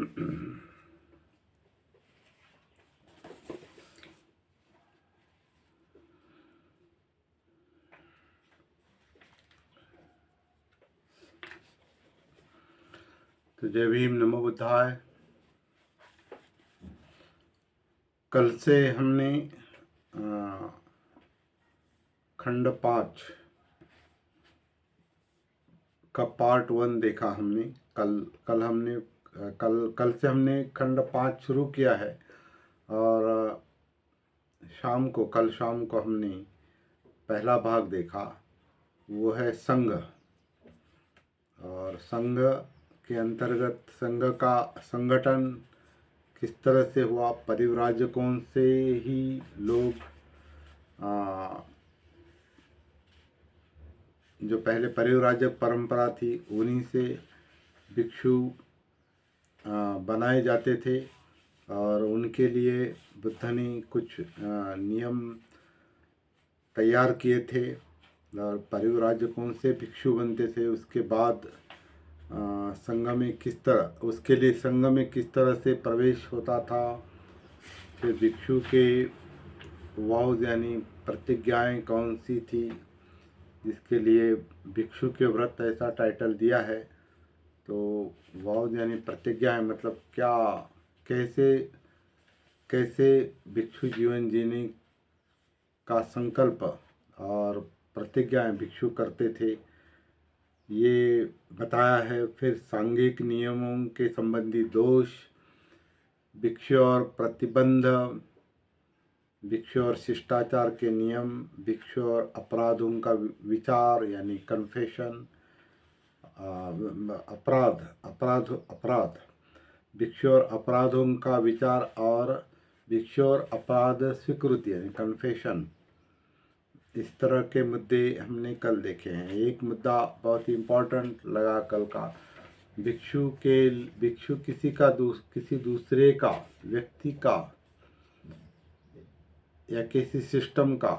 तो जय भीम, नमो बुद्धाय। कल से हमने खंड 5 का पार्ट 1 देखा। हमने कल से हमने खंड 5 शुरू किया है और कल शाम को हमने पहला भाग देखा, वो है संघ। और संघ के अंतर्गत संघ का संगठन किस तरह से हुआ, परिव्राजकों से ही लोग जो पहले परिव्राजक परंपरा थी उन्हीं से भिक्षु बनाए जाते थे और उनके लिए बुद्ध ने कुछ नियम तैयार किए थे और परिव्राजकों से भिक्षु बनते थे। उसके बाद संघ में उसके लिए संघ में किस तरह से प्रवेश होता था, फिर भिक्षु के वाउज यानी प्रतिज्ञाएं कौन सी थी, जिसके लिए भिक्षु के व्रत ऐसा टाइटल दिया है। तो वाउज यानी प्रतिज्ञाएं मतलब क्या, कैसे भिक्षु जीवन जीने का संकल्प और प्रतिज्ञाएं भिक्षु करते थे, ये बताया है। फिर सांघिक नियमों के संबंधी दोष, भिक्षु और प्रतिबंध, भिक्षु और शिष्टाचार के नियम, भिक्षु और अपराधों का विचार यानी कन्फेशन, अपराध, भिक्षु और अपराधों का विचार और भिक्षु और अपराध स्वीकृति यानी कन्फेशन। इस तरह के मुद्दे हमने कल देखे हैं। एक मुद्दा बहुत इम्पोर्टेंट लगा कल का, भिक्षु किसी दूसरे का, व्यक्ति का या किसी सिस्टम का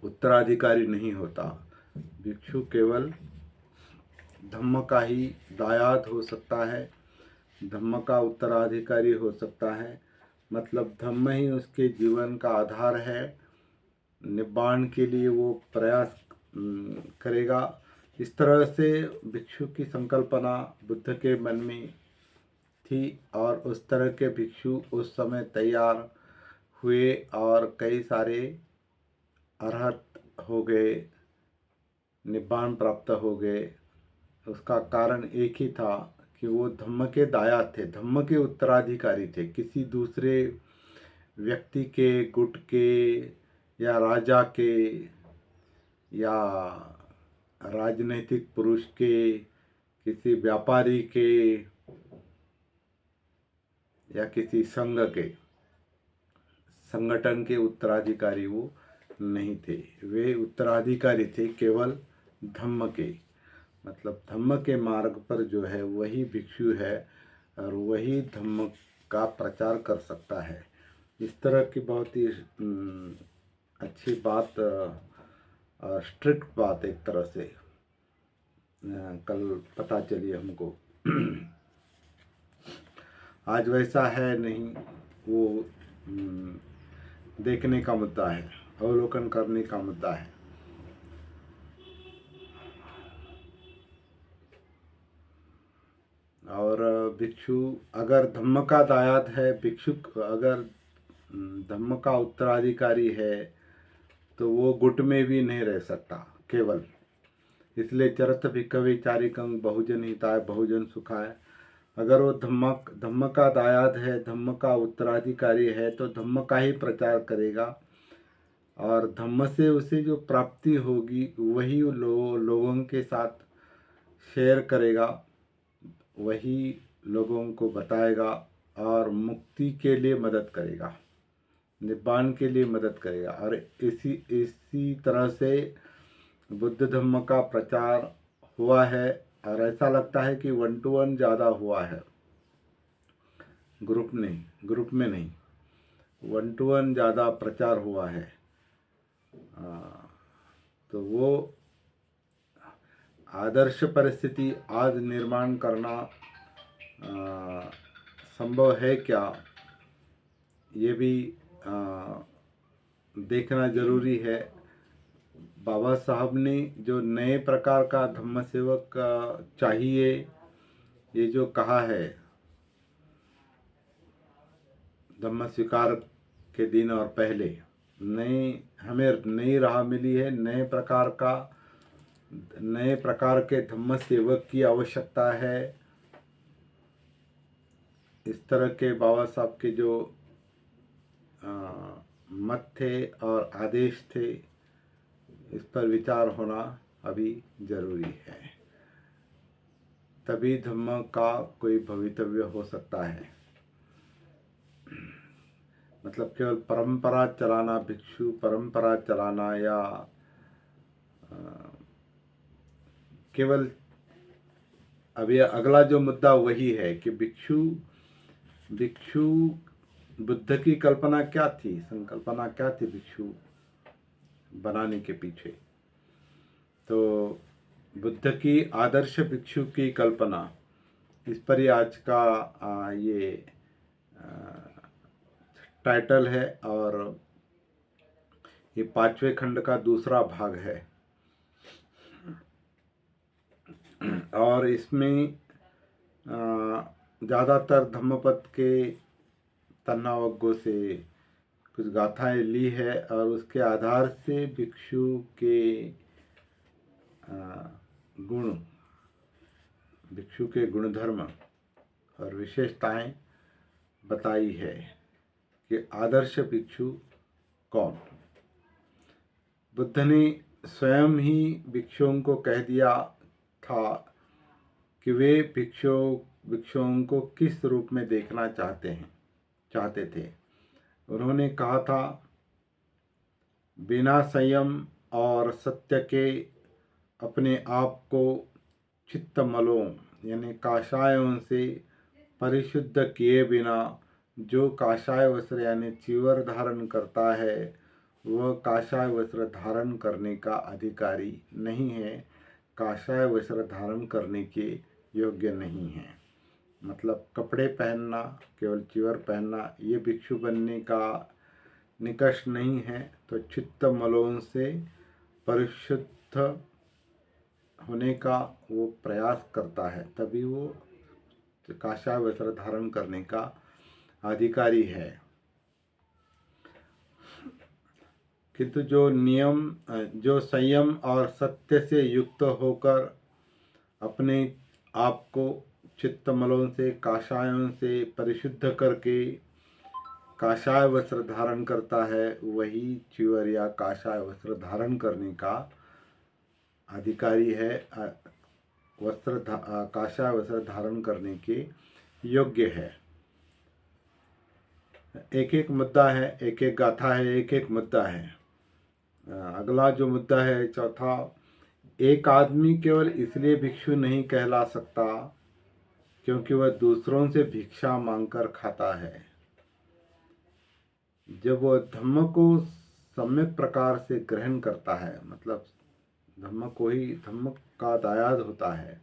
उत्तराधिकारी नहीं होता। भिक्षु केवल धम्म का ही दायाद हो सकता है, धम्म का उत्तराधिकारी हो सकता है। मतलब धम्म ही उसके जीवन का आधार है, निब्बाण के लिए वो प्रयास करेगा। इस तरह से भिक्षु की संकल्पना बुद्ध के मन में थी और उस तरह के भिक्षु उस समय तैयार हुए और कई सारे अरहत हो गए, निब्बाण प्राप्त हो गए। उसका कारण एक ही था कि वो धम्म के दायाद थे, धम्म के उत्तराधिकारी थे। किसी दूसरे व्यक्ति के, गुट के या राजा के या राजनीतिक पुरुष के, किसी व्यापारी के या किसी संघ के, संगठन के उत्तराधिकारी वो नहीं थे। वे उत्तराधिकारी थे केवल धम्म के। मतलब धम्म के मार्ग पर जो है वही भिक्षु है और वही धम्म का प्रचार कर सकता है। इस तरह की बहुत ही अच्छी बात, स्ट्रिक्ट बात एक तरह से कल पता चली हमको। आज वैसा है नहीं, वो देखने का मुद्दा है, अवलोकन करने का मुद्दा है। और भिक्षु अगर धम्म का दायाद है, भिक्षु अगर धम्म का उत्तराधिकारी है तो वो गुट में भी नहीं रह सकता केवल। इसलिए चरत भिक्खवे चारिकं बहुजन हिताय बहुजन सुखाय। अगर वो धम्म का दायाद है, धम्म का उत्तराधिकारी है तो धम्म का ही प्रचार करेगा और धम्म से उसे जो प्राप्ति होगी वही लोगों के साथ शेयर करेगा, वही लोगों को बताएगा और मुक्ति के लिए मदद करेगा, निब्बाण के लिए मदद करेगा। और इसी तरह से बुद्ध धम्म का प्रचार हुआ है और ऐसा लगता है कि 1 to 1 ज़्यादा हुआ है, ग्रुप में नहीं 1 to 1 ज़्यादा प्रचार हुआ है। तो वो आदर्श परिस्थिति आज निर्माण करना संभव है क्या, ये भी देखना जरूरी है। बाबा साहब ने जो नए प्रकार का धम्म सेवक चाहिए, ये जो कहा है धम्म स्वीकार के दिन और पहले, हमें नई राह मिली है, नए प्रकार के धम्म सेवक की आवश्यकता है। इस तरह के बाबा साहब के जो मत थे और आदेश थे, इस पर विचार होना अभी जरूरी है, तभी धम्म का कोई भवितव्य हो सकता है। मतलब केवल परंपरा चलाना, भिक्षु परंपरा चलाना, या केवल अभी अगला जो मुद्दा वही है कि भिक्षु बुद्ध की कल्पना क्या थी, संकल्पना क्या थी भिक्षु बनाने के पीछे। तो बुद्ध की आदर्श भिक्षु की कल्पना, इस पर ही आज का ये टाइटल है, और ये 5वें खंड का दूसरा भाग है। और इसमें ज़्यादातर धम्मपद के तन्नावज्ञों से कुछ गाथाएं ली है, और उसके आधार से भिक्षु के गुणधर्म और विशेषताएं बताई है कि आदर्श भिक्षु कौन। बुद्ध ने स्वयं ही भिक्षुओं को कह दिया था कि वे भिक्षुओं को किस रूप में देखना चाहते थे। उन्होंने कहा था, बिना संयम और सत्य के अपने आप को चित्तमलों यानी काषायों से परिशुद्ध किए बिना जो काषाय वस्त्र यानी चीवर धारण करता है, वह काषाय वस्त्र धारण करने का अधिकारी नहीं है, काषाय वस्त्र धारण करने के योग्य नहीं है। मतलब कपड़े पहनना, केवल चीवर पहनना, ये भिक्षु बनने का निकष नहीं है। तो चित्त मलों से परिशुद्ध होने का वो प्रयास करता है, तभी वो काषाय वस्त्र धारण करने का अधिकारी है। किंतु जो संयम और सत्य से युक्त होकर अपने आप को चित्तमलों से, काषायों से परिशुद्ध करके काषाय वस्त्र धारण करता है, वही चीवर या काषाय वस्त्र धारण करने का अधिकारी है, काषाय वस्त्र धारण करने के योग्य है। एक एक मुद्दा है, एक एक गाथा है, एक एक मुद्दा है। अगला जो मुद्दा है चौथा, एक आदमी केवल इसलिए भिक्षु नहीं कहला सकता क्योंकि वह दूसरों से भिक्षा मांगकर खाता है। जब वह धम्म को सम्यक प्रकार से ग्रहण करता है, मतलब धम्म का दायाद होता है,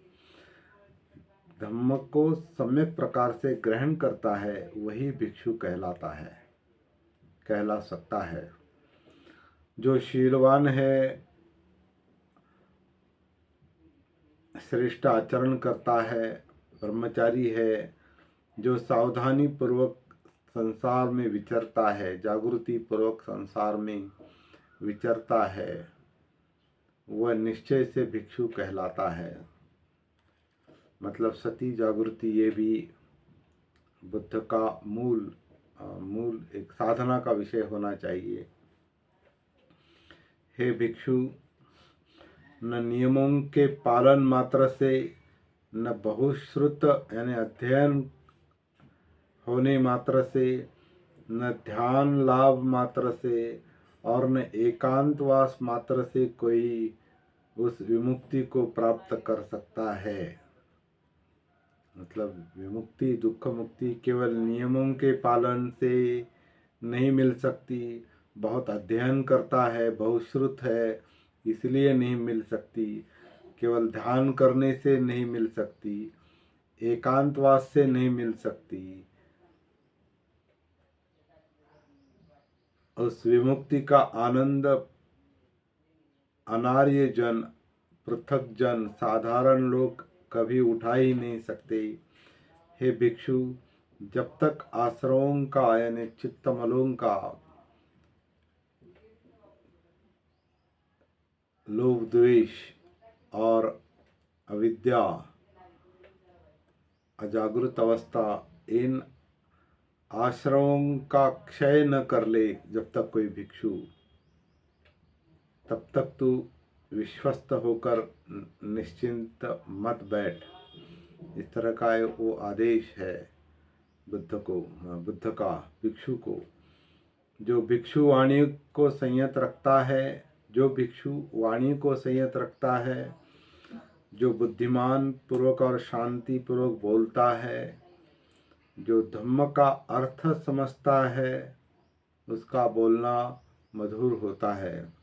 धम्म को सम्यक प्रकार से ग्रहण करता है, वही भिक्षु कहला सकता है। जो शीलवान है, श्रेष्ठ आचरण करता है, ब्रह्मचारी है, जो सावधानी पूर्वक संसार में विचरता है, जागृति पूर्वक संसार में विचरता है, वह निश्चय से भिक्षु कहलाता है। मतलब सती जागृति, ये भी बुद्ध का मूल एक साधना का विषय होना चाहिए। हे भिक्षु, न नियमों के पालन मात्र से, न बहुश्रुत यानी अध्ययन होने मात्र से, न ध्यान लाभ मात्र से, और न एकांतवास मात्र से कोई उस विमुक्ति को प्राप्त कर सकता है। मतलब विमुक्ति, दुख मुक्ति केवल नियमों के पालन से नहीं मिल सकती, बहुत अध्ययन करता है, बहुश्रुत है, इसलिए नहीं मिल सकती, केवल ध्यान करने से नहीं मिल सकती, एकांतवास से नहीं मिल सकती। उस विमुक्ति का आनंद अनार्य जन, पृथक जन, साधारण लोग कभी उठा ही नहीं सकते। हे भिक्षु, जब तक आश्रमों का यानी चित्तमलों का लोभ, द्वेष और अविद्या, अजागृत अवस्था इन आश्रमों का क्षय न कर ले जब तक कोई भिक्षु, तब तक तू विश्वस्त होकर निश्चिंत मत बैठ। इस तरह का वो आदेश है बुद्ध का भिक्षु को। जो भिक्षु वाणी को संयत रखता है, जो भिक्षु वाणी को संयत रखता है, जो बुद्धिमान पूर्वक और शांति पूर्वक बोलता है, जो धम्म का अर्थ समझता है, उसका बोलना मधुर होता है।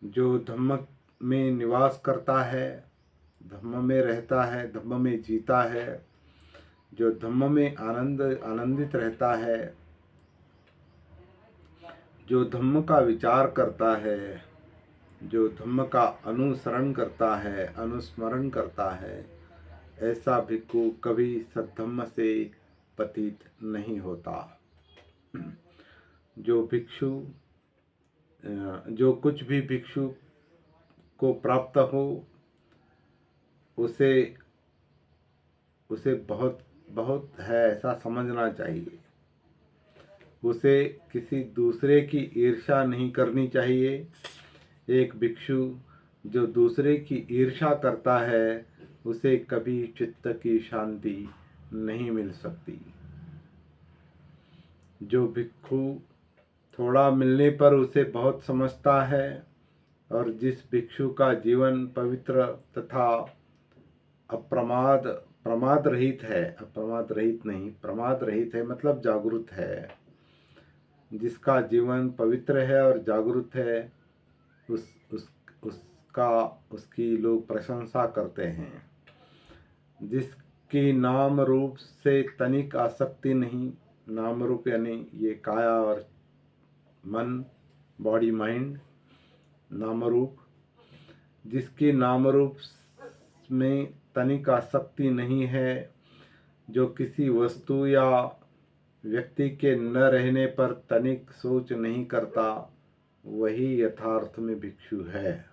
जो धम्म में निवास करता है, धम्म में रहता है, धम्म में जीता है, जो धम्म में आनंदित रहता है, जो धम्म का विचार करता है, जो धम्म का अनुसरण करता है, अनुस्मरण करता है, ऐसा भिक्षु कभी सद्धम्म से पतित नहीं होता। जो भिक्षु, जो कुछ भी भिक्षु को प्राप्त हो, उसे बहुत बहुत है ऐसा समझना चाहिए। उसे किसी दूसरे की ईर्ष्या नहीं करनी चाहिए। एक भिक्षु जो दूसरे की ईर्ष्या करता है, उसे कभी चित्त की शांति नहीं मिल सकती। जो भिक्षु थोड़ा मिलने पर उसे बहुत समझता है, और जिस भिक्षु का जीवन पवित्र तथा प्रमाद रहित है, अप्रमाद रहित नहीं, प्रमाद रहित है मतलब जागरूक है, जिसका जीवन पवित्र है और जागरूक है, उसकी लोग प्रशंसा करते हैं। जिसकी नाम रूप से तनिक आसक्ति नहीं, नाम रूप यानी ये काया और मन, बॉडी माइंड, नाम रूप, जिसकी नाम रूप में तनिक आसक्ति नहीं है, जो किसी वस्तु या व्यक्ति के न रहने पर तनिक सोच नहीं करता, वही यथार्थ में भिक्षु है।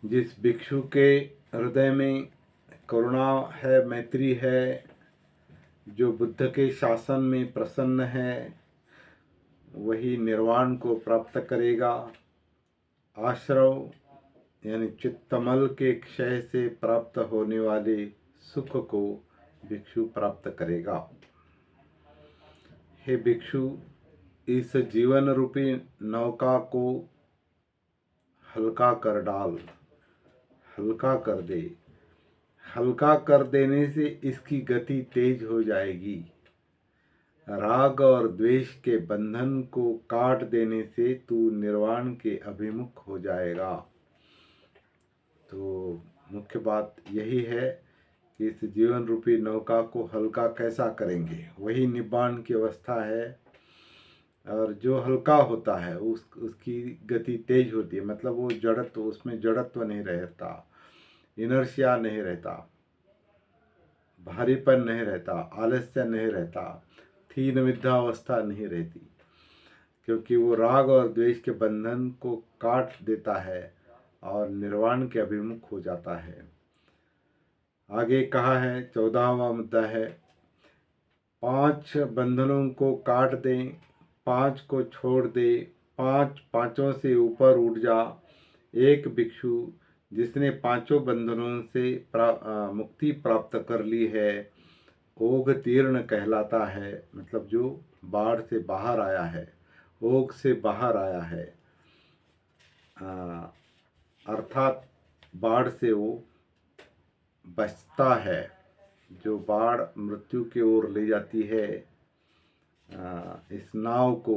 जिस भिक्षु के हृदय में करुणा है, मैत्री है, जो बुद्ध के शासन में प्रसन्न है, वही निर्वाण को प्राप्त करेगा। आश्रव यानी चित्तमल के क्षय से प्राप्त होने वाले सुख को भिक्षु प्राप्त करेगा। हे भिक्षु, इस जीवन रूपी नौका को हल्का कर डाल, हल्का कर दे। हल्का कर देने से इसकी गति तेज हो जाएगी। राग और द्वेष के बंधन को काट देने से तू निर्वाण के अभिमुख हो जाएगा। तो मुख्य बात यही है कि इस जीवन रूपी नौका को हल्का कैसा करेंगे, वही निब्बाण की अवस्था है। और जो हल्का होता है उसकी गति तेज होती है, मतलब वो जड़त्व, उसमें जड़त्व नहीं रहता, इनर्शिया नहीं रहता, भारीपन नहीं रहता, आलस्य नहीं रहता, थीन विद्या अवस्था नहीं रहती, क्योंकि वो राग और द्वेष के बंधन को काट देता है और निर्वाण के अभिमुख हो जाता है। आगे कहा है, 14वां मुद्दा है, 5 बंधनों को काट दें, 5 को छोड़ दे, 5 से ऊपर उठ जा। एक भिक्षु जिसने 5 बंधनों से मुक्ति प्राप्त कर ली है, ओघ तीर्ण कहलाता है, मतलब जो बाढ़ से बाहर आया है, ओघ से बाहर आया है, अर्थात बाढ़ से वो बचता है। जो बाढ़ मृत्यु की ओर ले जाती है इस नाव को,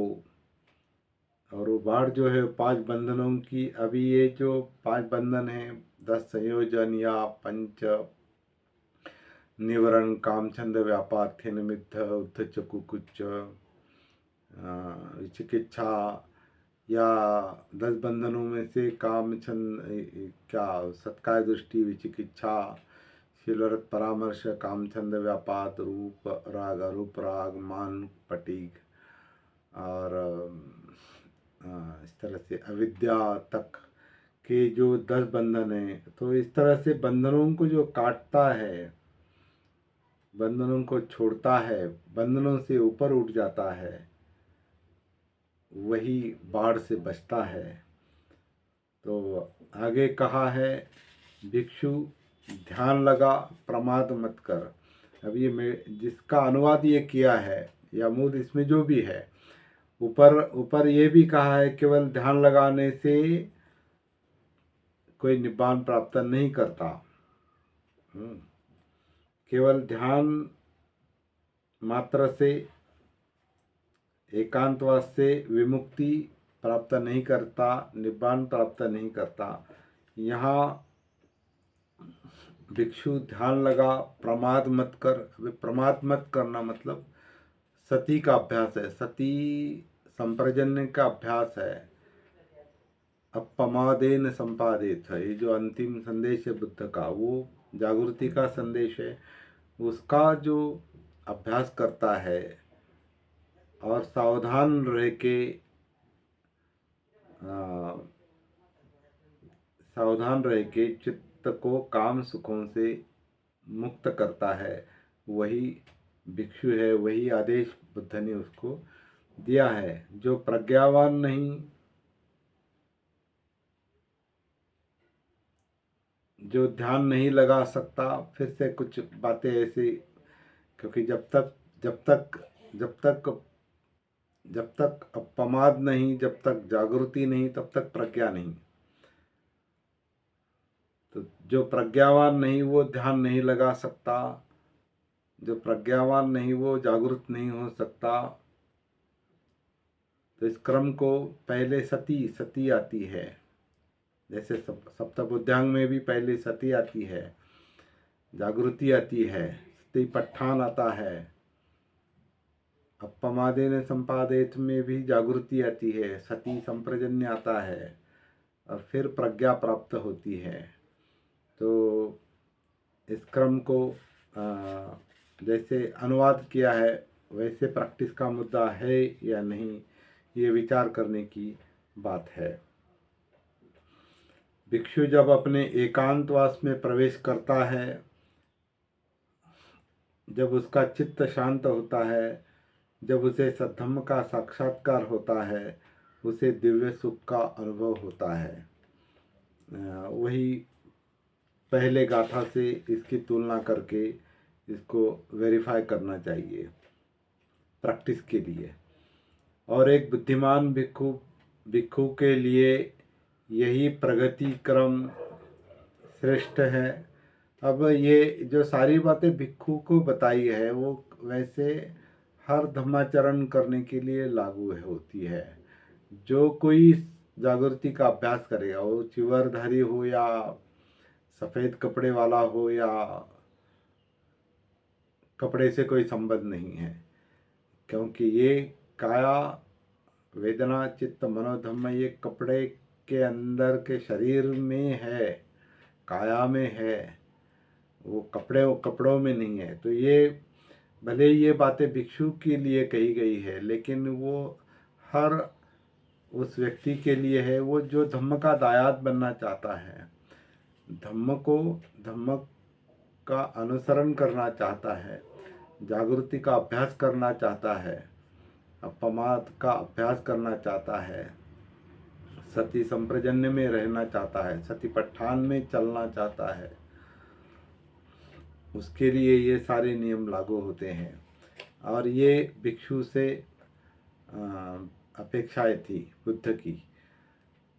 और वो बाढ़ जो है 5 बंधनों की, अभी ये जो 5 बंधन हैं, 10 संयोजन या पंच निवरण कामछंद व्यापार थे निमित्त उद्धच कुकुच विचिकित्सा या 10 बंधनों में से कामछंद क्या सत्काय दृष्टि विचिकित्सा शीलरत परामर्श कामछंद व्यापार रूप राग मान पटीक और इस तरह से अविद्या तक के जो 10 बंधन हैं, तो इस तरह से बंधनों को जो काटता है, बंधनों को छोड़ता है, बंधनों से ऊपर उठ जाता है, वही बाढ़ से बचता है। तो आगे कहा है भिक्षु ध्यान लगा प्रमाद मत कर। अब ये मैं जिसका अनुवाद ये किया है या मूल इसमें जो भी है, ऊपर ये भी कहा है केवल ध्यान लगाने से कोई निब्बान प्राप्त नहीं करता। केवल ध्यान मात्र से एकांतवास से विमुक्ति प्राप्त नहीं करता, निब्बान प्राप्त नहीं करता। यहाँ भिक्षु ध्यान लगा प्रमाद मत कर। प्रमाद मत करना मतलब सती का अभ्यास है, सती संप्रजन्य का अभ्यास है। अपमादेन संपादित है, ये जो अंतिम संदेश है बुद्ध का, वो जागृति का संदेश है। उसका जो अभ्यास करता है और सावधान रह के चित्त को काम सुखों से मुक्त करता है, वही भिक्षु है। वही आदेश बुद्ध ने उसको दिया है। जो प्रज्ञावान नहीं, जो ध्यान नहीं लगा सकता, फिर से कुछ बातें ऐसी, क्योंकि जब तक अपमाद नहीं, जब तक जागृति नहीं, तब तक प्रज्ञा नहीं। तो जो प्रज्ञावान नहीं वो ध्यान नहीं लगा सकता, जो प्रज्ञावान नहीं वो जागृत नहीं हो सकता। तो इस क्रम को पहले सती आती है, जैसे सप्तबुद्ध्यांग में भी पहले सती आती है, जागृति आती है, सतिपट्ठान आता है। अपमादेन संपादित में भी जागृति आती है, सती संप्रजन्य आता है, और फिर प्रज्ञा प्राप्त होती है। तो इस क्रम को जैसे अनुवाद किया है वैसे प्रैक्टिस का मुद्दा है या नहीं, ये विचार करने की बात है। भिक्षु जब अपने एकांतवास में प्रवेश करता है, जब उसका चित्त शांत होता है, जब उसे सद्धम्म का साक्षात्कार होता है, उसे दिव्य सुख का अनुभव होता है। वही पहले गाथा से इसकी तुलना करके इसको वेरीफाई करना चाहिए प्रैक्टिस के लिए। और एक बुद्धिमान भिक्षु के लिए यही प्रगति क्रम श्रेष्ठ है। अब ये जो सारी बातें भिक्षु को बताई है वो वैसे हर धम्माचरण करने के लिए लागू होती है। जो कोई जागृति का अभ्यास करेगा, वो चिवरधारी हो या सफ़ेद कपड़े वाला हो, या कपड़े से कोई संबंध नहीं है, क्योंकि ये काया वेदना चित्त मनोधम्म ये कपड़े के अंदर के शरीर में है, काया में है, वो कपड़ों में नहीं है। तो ये भले ये बातें भिक्षु के लिए कही गई है, लेकिन वो हर उस व्यक्ति के लिए है, वो जो धम्म का दायाद बनना चाहता है, धम्म का अनुसरण करना चाहता है, जागृति का अभ्यास करना चाहता है, अपमाद का अभ्यास करना चाहता है, सती संप्रजन्य में रहना चाहता है, सतीपट्ठान में चलना चाहता है, उसके लिए ये सारे नियम लागू होते हैं। और ये भिक्षु से अपेक्षाएं थी बुद्ध की।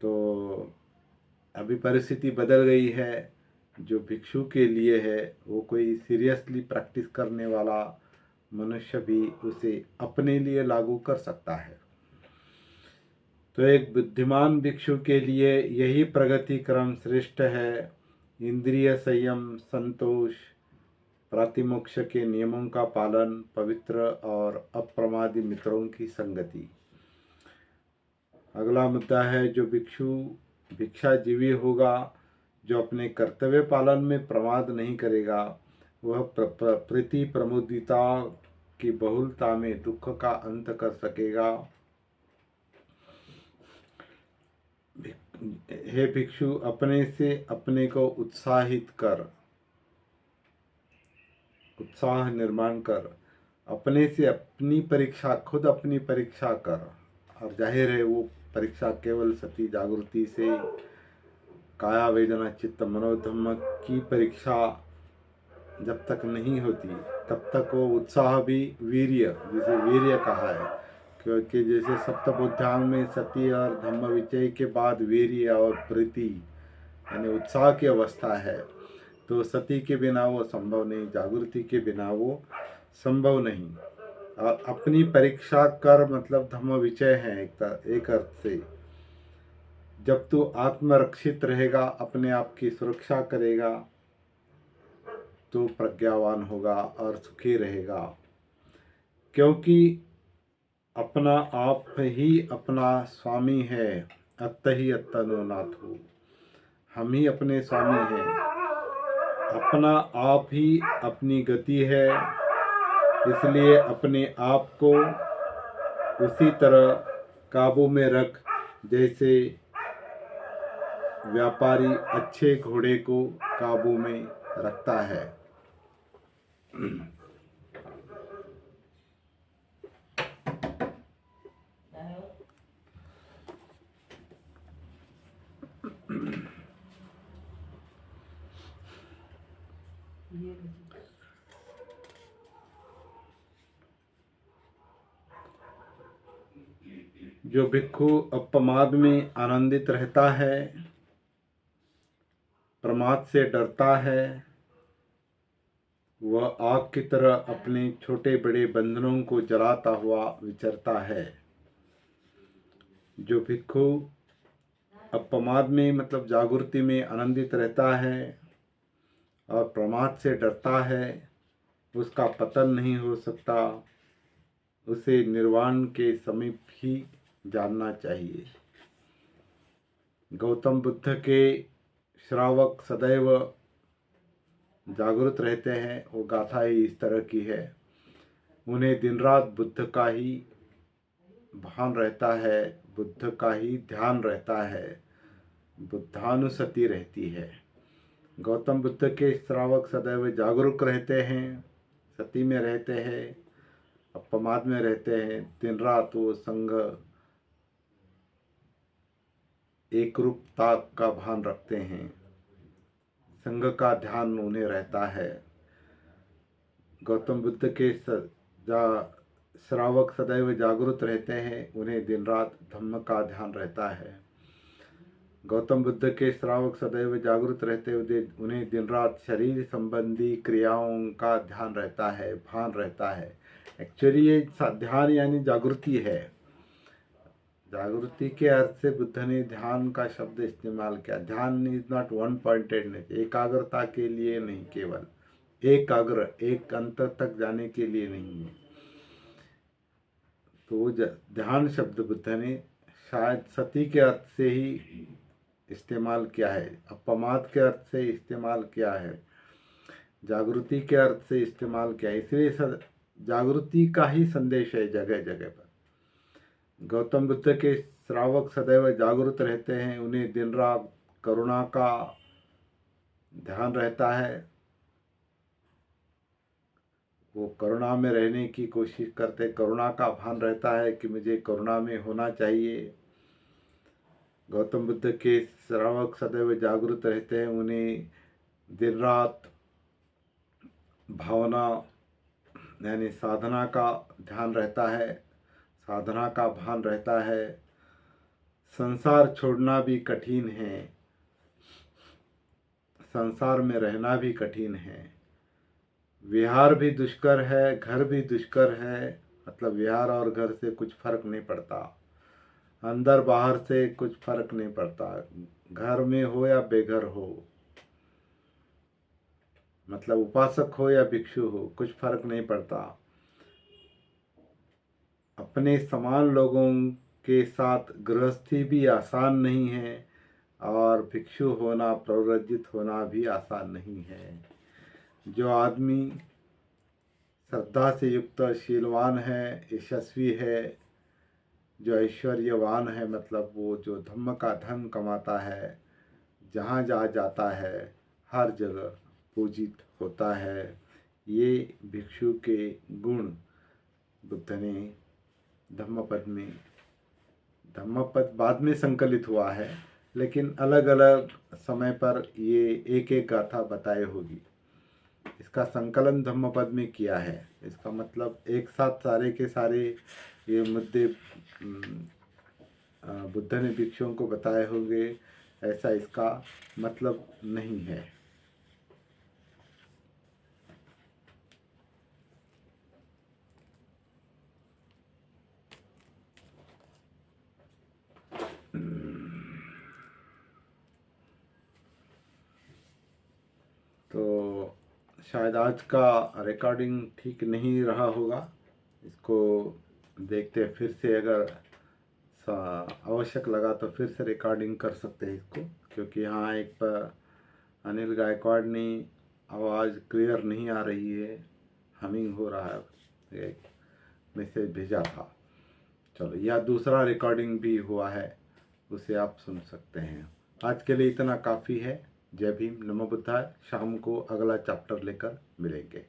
तो अभी परिस्थिति बदल गई है। जो भिक्षु के लिए है वो कोई सीरियसली प्रैक्टिस करने वाला मनुष्य भी उसे अपने लिए लागू कर सकता है। तो एक बुद्धिमान भिक्षु के लिए यही प्रगति क्रम श्रेष्ठ है। इंद्रिय संयम, संतोष, प्रातिमोक्ष के नियमों का पालन, पवित्र और अप्रमादी मित्रों की संगति। अगला मुद्दा है, जो भिक्षु भिक्षाजीवी होगा, जो अपने कर्तव्य पालन में प्रमाद नहीं करेगा, वह प्रीति प्रमुदिता की बहुलता में दुख का अंत कर सकेगा। हे भिक्षु, अपने से अपने को उत्साह निर्माण कर, अपने से अपनी परीक्षा, खुद अपनी परीक्षा कर। और जाहिर है वो परीक्षा केवल सती जागृति से, काया वेदना चित्त मनोधम्म की परीक्षा जब तक नहीं होती तब तक वो उत्साह भी वीर्य, जिसे वीर्य कहा है, क्योंकि जैसे सप्तबोध्यांग में सती और धम्म विजय के बाद वीर्य और प्रीति यानी उत्साह की अवस्था है, तो सती के बिना वो संभव नहीं, जागृति के बिना वो संभव नहीं। और अपनी परीक्षा कर मतलब धम्म विजय है एक अर्थ से। जब तू आत्मरक्षित रहेगा, अपने आप की सुरक्षा करेगा, तो प्रज्ञावान होगा और सुखी रहेगा, क्योंकि अपना आप ही अपना स्वामी है। अत्त ही अत्तनो नाथो, हम ही अपने स्वामी हैं। अपना आप ही अपनी गति है, इसलिए अपने आप को उसी तरह काबू में रख जैसे व्यापारी अच्छे घोड़े को काबू में रखता है। जो भिक्षु अपमाद में आनंदित रहता है, प्रमाद से डरता है, वह आग की तरह अपने छोटे बड़े बंधनों को जलाता हुआ विचरता है। जो भिक्षु अपमाद में मतलब जागृति में आनंदित रहता है और प्रमाद से डरता है, उसका पतन नहीं हो सकता, उसे निर्वाण के समीप ही जानना चाहिए। गौतम बुद्ध के श्रावक सदैव जागृत रहते हैं, वो गाथा ही इस तरह की है। उन्हें दिन रात बुद्ध का ही भान रहता है, बुद्ध का ही ध्यान रहता है, बुद्धानुसति रहती है। गौतम बुद्ध के श्रावक सदैव जागरूक रहते हैं, सती में रहते हैं, अपमाद में रहते हैं, दिन रात वो संग एक रूपता का भान रखते हैं, संघ का ध्यान उन्हें रहता है। गौतम बुद्ध के श्रावक सदैव जागृत रहते हैं, उन्हें दिन रात धम्म का ध्यान रहता है। गौतम बुद्ध के श्रावक सदैव जागृत रहते हुए उन्हें दिन रात शरीर संबंधी क्रियाओं का ध्यान रहता है, भान रहता है। एक्चुअली ये ध्यान यानी जागृति है। जागृति के अर्थ से बुद्ध ने ध्यान का शब्द इस्तेमाल किया। ध्यान इज नॉट वन पॉइंटेड, एकाग्रता के लिए नहीं, केवल एकाग्र, एक अंत तक जाने के लिए नहीं है। तो ध्यान शब्द बुद्ध ने शायद सती के अर्थ से ही इस्तेमाल किया है, अपमाद के अर्थ से इस्तेमाल किया है, जागृति के अर्थ से इस्तेमाल किया है। इसलिए जागृति का ही संदेश है जगह जगह पर। गौतम बुद्ध के श्रावक सदैव जागृत रहते हैं, उन्हें दिन रात करुणा का ध्यान रहता है, वो करुणा में रहने की कोशिश करते, करुणा का भान रहता है कि मुझे करुणा में होना चाहिए। गौतम बुद्ध के श्रावक सदैव जागृत रहते हैं, उन्हें दिन रात भावना यानी साधना का ध्यान रहता है, साधना का भान रहता है। संसार छोड़ना भी कठिन है, संसार में रहना भी कठिन है, विहार भी दुष्कर है, घर भी दुष्कर है। मतलब विहार और घर से कुछ फर्क नहीं पड़ता, अंदर बाहर से कुछ फर्क नहीं पड़ता, घर में हो या बेघर हो। मतलब उपासक हो या भिक्षु हो, कुछ फर्क नहीं पड़ता। अपने समान लोगों के साथ गृहस्थी भी आसान नहीं है, और भिक्षु होना, प्रव्रजित होना भी आसान नहीं है। जो आदमी श्रद्धा से युक्त, शीलवान है, यशस्वी है, जो ऐश्वर्यवान है, मतलब वो जो धम्म का धन कमाता है, जहाँ जहाँ जाता है हर जगह पूजित होता है, ये भिक्षु के गुण बुद्ध ने धम्मपद बाद में संकलित हुआ है, लेकिन अलग अलग समय पर ये एक एक गाथा बताए होगी। इसका संकलन धम्मपद में किया है। इसका मतलब एक साथ सारे के सारे ये मुद्दे बुद्ध ने भिक्षुओं को बताए होंगे, ऐसा इसका मतलब नहीं है। तो शायद आज का रिकॉर्डिंग ठीक नहीं रहा होगा। इसको देखते फिर से, अगर आवश्यक लगा तो फिर से रिकॉर्डिंग कर सकते हैं इसको, क्योंकि यहाँ एक पर अनिल गायकवाड़ ने आवाज़ क्लियर नहीं आ रही है, हमिंग हो रहा है, एक मैसेज भेजा था। चलो, यह दूसरा रिकॉर्डिंग भी हुआ है, उसे आप सुन सकते हैं। आज के लिए इतना काफ़ी है। जय भीम, नमो बुद्धाय। शाम को अगला चैप्टर लेकर मिलेंगे।